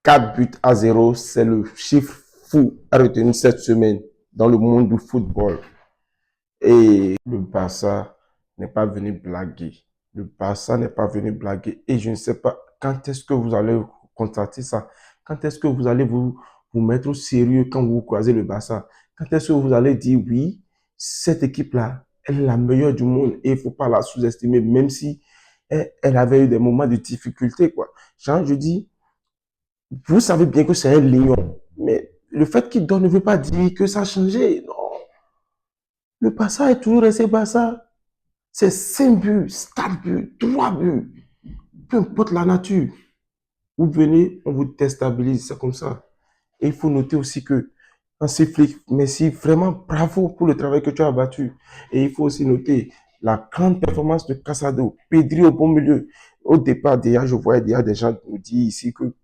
4 buts à 0, c'est le chiffre fou à retenir cette semaine dans le monde du football. Et le Barça n'est pas venu blaguer. Le Barça n'est pas venu blaguer. Et je ne sais pas quand est-ce que vous allez constater ça. Quand est-ce que vous allez vous mettre au sérieux quand vous croisez le Barça. Quand est-ce que vous allez dire oui, cette équipe-là, elle est la meilleure du monde et il ne faut pas la sous-estimer, même si elle avait eu des moments de difficulté, quoi. Genre, je dis, vous savez bien que c'est un lion, mais le fait qu'il donne ne veut pas dire que ça a changé. Non. Le Barça est toujours resté Barça. C'est 5 buts, 4 buts, 3 buts. Peu importe la nature. Vous venez, on vous déstabilise, c'est comme ça. Et il faut noter aussi que Hansi Flick, merci, vraiment bravo pour le travail que tu as abattu. Et il faut aussi noter la grande performance de Casado, Pedri au bon milieu. Au départ, déjà, je voyais déjà des gens nous dire ici que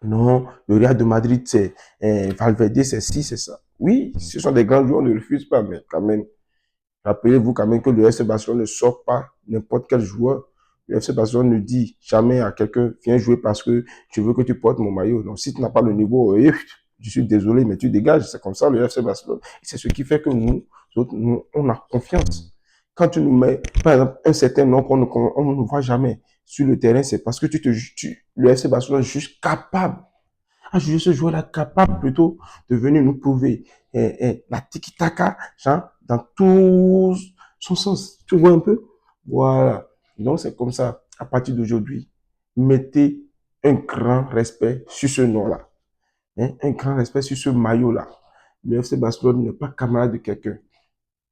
non, le Real de Madrid, c'est Valverde, c'est ci, c'est ça. Oui, ce sont des grands joueurs, on ne refuse pas, mais quand même, rappelez-vous quand même que le FC Barcelone ne sort pas n'importe quel joueur. Le FC Barcelone ne dit jamais à quelqu'un, viens jouer parce que je veux que tu portes mon maillot. Donc, si tu n'as pas le niveau, je suis désolé, mais tu dégages. C'est comme ça le FC Barcelone. C'est ce qui fait que nous, on a confiance. Quand tu nous mets, par exemple, un certain nom qu'on ne voit jamais sur le terrain, c'est parce que le FC Barcelone juge capable à juger ce joueur-là capable plutôt de venir nous prouver la tiki-taka, genre, dans tout son sens. Tu vois un peu? Voilà. Donc, c'est comme ça. À partir d'aujourd'hui, mettez un grand respect sur ce nom-là. Hein? Un grand respect sur ce maillot-là. Le FC Barcelone n'est pas camarade de quelqu'un.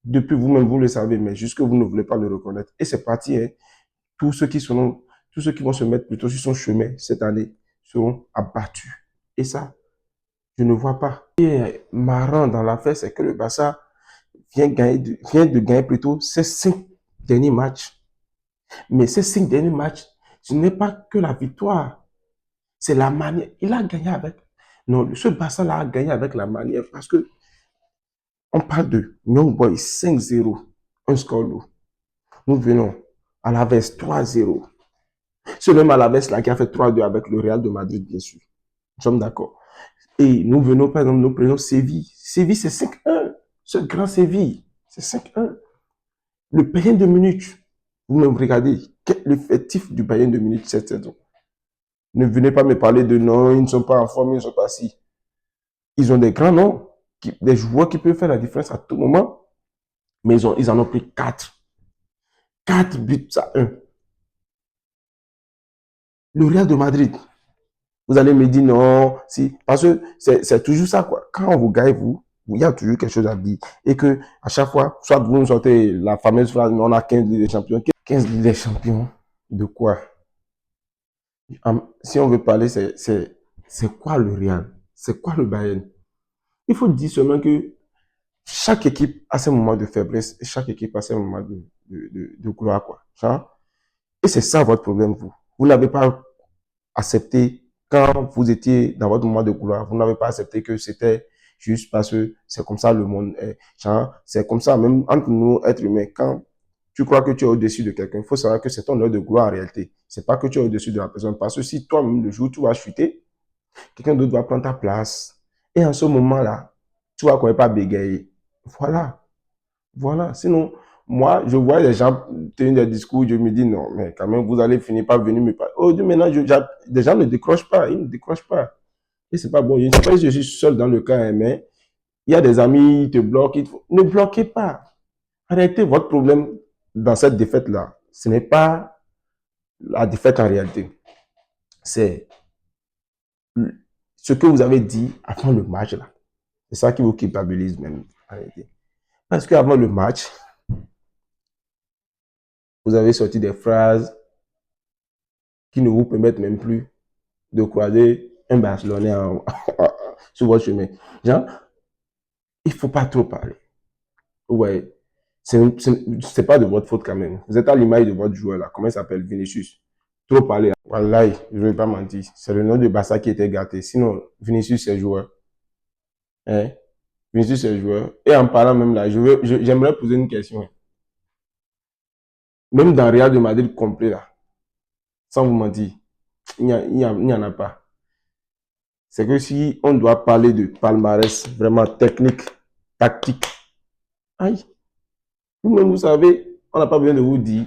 Depuis vous-même, vous le savez, mais jusque vous ne voulez pas le reconnaître. Et c'est parti. Hein? Tous ceux qui sont, tous ceux qui vont se mettre plutôt sur son chemin cette année seront abattus. Et ça, je ne vois pas. Ce qui est marrant dans l'affaire, c'est que le Barça vient de gagner plutôt ses 5 derniers matchs. Mais ces 5 derniers matchs, ce n'est pas que la victoire, c'est la manière. Il a gagné avec. Non, ce Barça-là a gagné avec la manière parce que on parle de Young Boys 5-0, un score lourd. Nous venons à la veste 3-0. C'est même à la veste là qui a fait 3-2 avec le Real de Madrid, bien sûr. Nous sommes d'accord. Et nous venons, par exemple, nous prenons Séville. Séville, c'est 5-1. Ce grand Séville, c'est 5-1. Le Bayern de Munich, vous-même regardez, quel est l'effectif du Bayern de Munich cette saison? Ne venez pas me parler de non, ils ne sont pas en forme, ils ne sont pas si. Ils ont des grands noms, des joueurs qui peuvent faire la différence à tout moment, mais ils en ont pris 4. 4 buts à 1. Le Real de Madrid, vous allez me dire non, si, parce que c'est toujours ça, quoi. Quand on vous gagne, il y a toujours quelque chose à dire. Et que, à chaque fois, soit vous nous sortez la fameuse phrase, on a 15 Ligues des Champions. 15 Ligues des Champions, de quoi? Si on veut parler, c'est quoi le Real? C'est quoi le Bayern? Il faut dire seulement que chaque équipe a ses moments de faiblesse et chaque équipe a ses moments de gloire, quoi. Genre, et c'est ça votre problème, vous. Vous n'avez pas accepté, quand vous étiez dans votre moment de gloire, vous n'avez pas accepté que c'était juste parce que c'est comme ça le monde est. Genre, c'est comme ça, même entre nous, êtres humains, quand tu crois que tu es au-dessus de quelqu'un, il faut savoir que c'est ton heure de gloire en réalité. C'est pas que tu es au-dessus de la personne. Parce que si toi-même, le jour où tu vas chuter, quelqu'un d'autre va prendre ta place. Et en ce moment-là, tu vas quand même pas bégayer. Voilà. Voilà. Sinon, moi, je vois les gens tenir des discours, je me dis non, mais quand même, vous allez finir par venir me parler. Oh, maintenant, les gens ne décrochent pas, ils ne décrochent pas. Et c'est pas bon. Je ne sais pas si je suis seul dans le cas, hein, mais il y a des amis, ils te bloquent. Ne bloquez pas. Arrêtez votre problème dans cette défaite-là. Ce n'est pas la défaite en réalité. C'est ce que vous avez dit avant le match, là. C'est ça qui vous culpabilise même, en réalité. Parce qu'avant le match, vous avez sorti des phrases qui ne vous permettent même plus de croiser un Barcelonais sur votre chemin. Genre, il ne faut pas trop parler. Ouais, c'est pas de votre faute quand même. Vous êtes à l'image de votre joueur là. Comment il s'appelle? Vinicius. Trop parler. Wallahi, je ne vais pas mentir. C'est le nom de Barça qui était gâté. Sinon, Vinicius, c'est joueur. Hein? Vinicius, c'est joueur. Et en parlant même là, j'aimerais poser une question. Même dans Real de Madrid complet là, sans vous mentir, il n'y en a pas. c'est que si on doit parler de palmarès vraiment technique, tactique, aïe, vous-même vous savez, on n'a pas besoin de vous dire